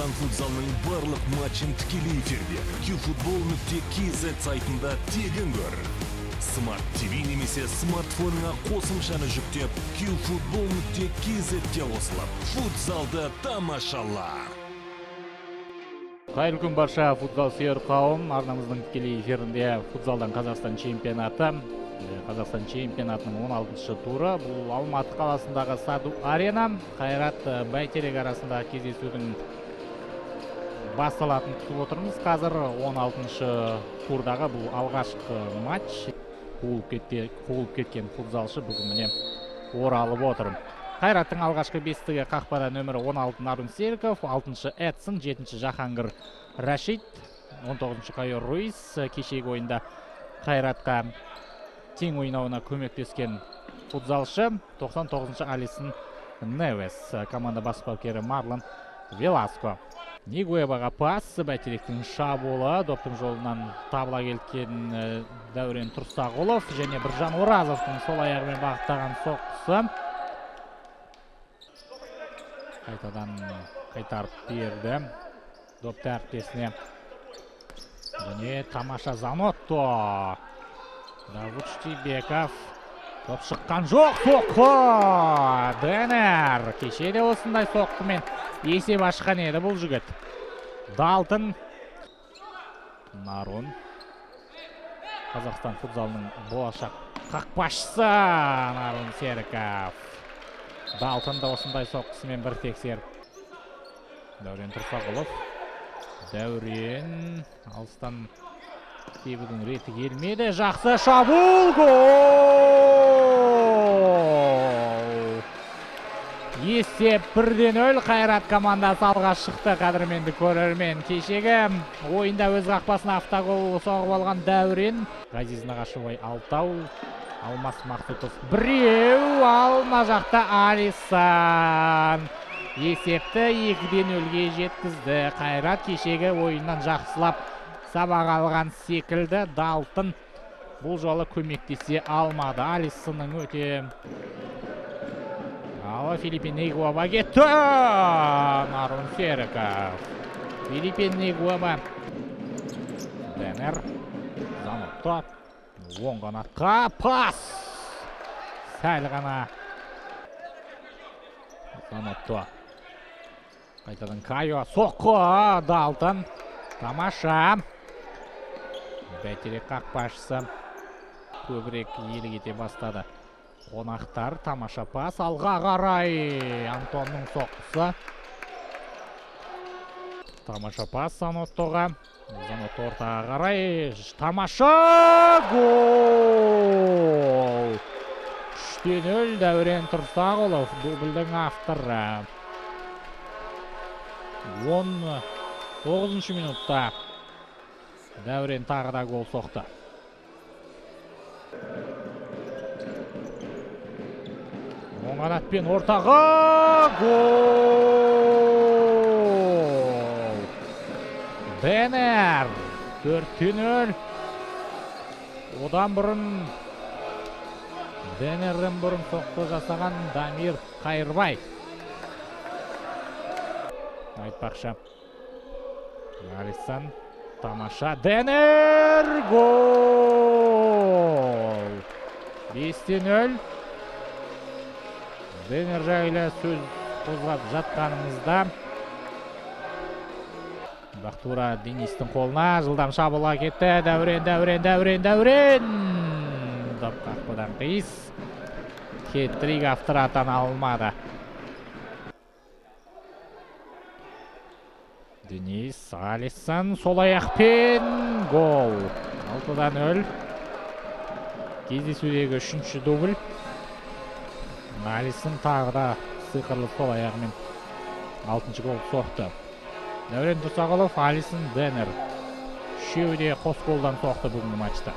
Қазақстан футзалының барлық матчын тікелей эфирде qfutbol.kz сайтында тегін көр. Smart TV немесе смартфоныңа қосымшаны жүктеп, qfutbol.kz-те қосылып, футзалды тамашала. Қайырлы күн барша футзал сүйер қауым. Арнамыздың тікелей эфирінде футзалдан Қазақстан чемпионаты. Қазақстан чемпионатының 16-шы туры. Бұл Алматы қаласындағы Саду Арена. Қайрат Бәйтерек арасындағы кездесудің басталатын күтіп отырмыз. Қазір 16-шы турдағы бұл алғашқы матч. Қуылып кеткен футзалшы бүгін міне оралып отыр. Қайраттың алғашқы бестігі қақпада нөмірі 16 Нарун Серіков, 6-шы Эдсон, 7-ші Жахангир Рашид, 19-ші Кайор Руис. Кешегі ойында Қайратқа тең ойнауына көмектескен футзалшы, 99-ші Алисон Невес. Команда бас бапкері Марлон Веласко. Нигуэбаға пас, Бәйтеректің шабуылы, доптың жолынан табыла келген Дәурен Тұрсағұлов және Біржан Оразовтың сол аяғымен бағыттаған соққысы. Қайтадан қайтарып берді допты әріптесіне. Және тамаша Занотто. Давуд Штибеков. Топ шыққан жоқ, соққы! Денер. Кешеде осындай соққымен есеп ашқан еді бұл жігіт. Далтын. Нарун. Қазақстан футзалының болашақ қақпашысы Нарун Серіков. Далтын да осындай соққысымен бір тексер. Дәурен Тұрсағұлов. Дәурен. Алыстан тебудің реті келмеді. Жақсы шабуыл, гол! Есеп 1-0. Қайрат командасы алға шықты. Қадірменді көрермен. Кешегі ойында өз қақпасына автогол соғып алған Дәурен. Ғазиз Нағашыбай алтау. Алмас Мақсұтов біреу, алма жақта Алисон. Есепті 2-0-ге жеткізді. Қайрат кешегі ойыннан жақсылап сабақ алған секілді. Далтын бұл жолы көмектесе алмады. Алисонның өте... Ала Филиппин Нигуэба кетті. Нарун Серіков. Филиппин Нигуэба. Денер. Занотто. Оң қанатқа пас. Сәл ғана. Занотто. Қайтадан Кайо. Соққы. Далтын. Тамаша. Бәйтерек қақпашысы көбірек иелік ете бастады. Қонақтар. Тамаша пас. Алға қарай. Антонның соққысы. Тамаша пас Заноттоға. Занотто ортаға қарай. Тамаша! Гол! 3-0 Дәурен Тұрсағұлов. Дубльдің авторы. 19-ші минутта Дәурен тағы да гол соқты. Оң қанатпен ортаға гол! Денер 4-0. Одан бұрын Денерден бұрын соқты жасаған Дамир Қайырбай. Айтпақша Алисон. Тамаша. Денер гол! 5-0. Денер жайлы сөз қозғап жатқанымызда Бақтура Денистің қолына жылдам шабуылға кетті. Дәурен! Доп қақпадан қиыс. Хет-трик авторы атана алмады. Денис, Алисон сол аяқпен гол. 6-0. Кездесудегі 3-ші дубль. Алисон тағы да сиқырлы сол аяғымен 6-ші гол соқты. Дәурен Тұрсағұлов, Алисон, Денер. Үшеуі де қос голдан соқты бүгінгі матчта.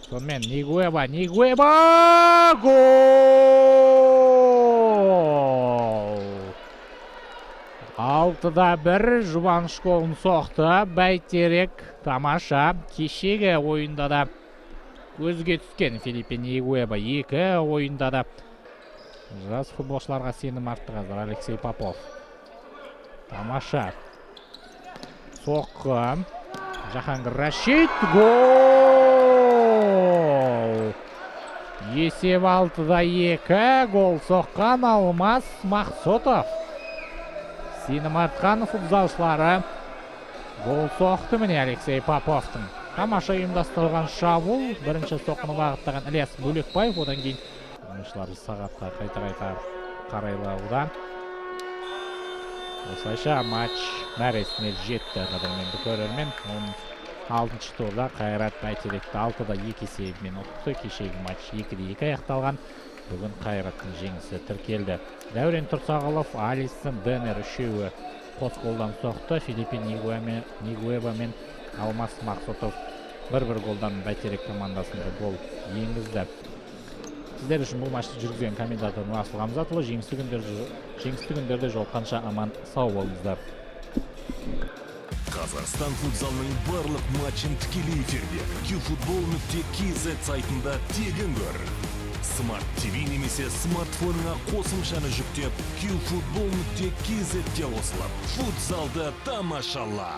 Сонымен Нигуэба гол! 6-1 жұбаныш голын соқты. Бәйтерек тамаша. Кешегі ойында да көзге түскен Филиппин Нигуэба. 2 ойында да Жас футболшыларға сенім артты қазір Алексей Попов. Тамаша. Соққы. Жахангир Рашид. Гол! Есеп 6-2. Гол соққан Алмас Мақсотов. Сенім артқан футзалшылары. Гол соқты міне Алексей Поповтың. Тамаша ұйымдастырылған шабуыл. Бірінші соққыны бағыттаған Ілияс Бөлекбаев. Одан кейін ойыншылар сағатқа қайта қарайлауда. Осылайша матч мәресіне жетті. Қадірменді көрермен. 16-шы турда Қайрат бәйтеректі 6-2 есебімен ұтты. Кешегі матч 2-2 аяқталған. Бүгін Қайраттың жеңісі тіркелді. Дәурен Тұрсағылов, Алисон, Денер үшеуі қос голдан соқты. Филиппин Нигуеба мен Алмас Мақсотов бір голдан бәйтерек командасында гол енгізді. Сіздер үшін бұл матчты жүргізген комментатор Нұрасыл Ғамзатұлы. Жеңісті күндерде жолыққанша аман сау болыңыздар. Қазақстан футзалының барлық матчын тікелей эфирде qfutbol.kz сайтында тегін көр. Smart TV немесе смартфоныңа қосымшаны жүктеп qfutbol.kz-ге қосылып, футзалды тамашала.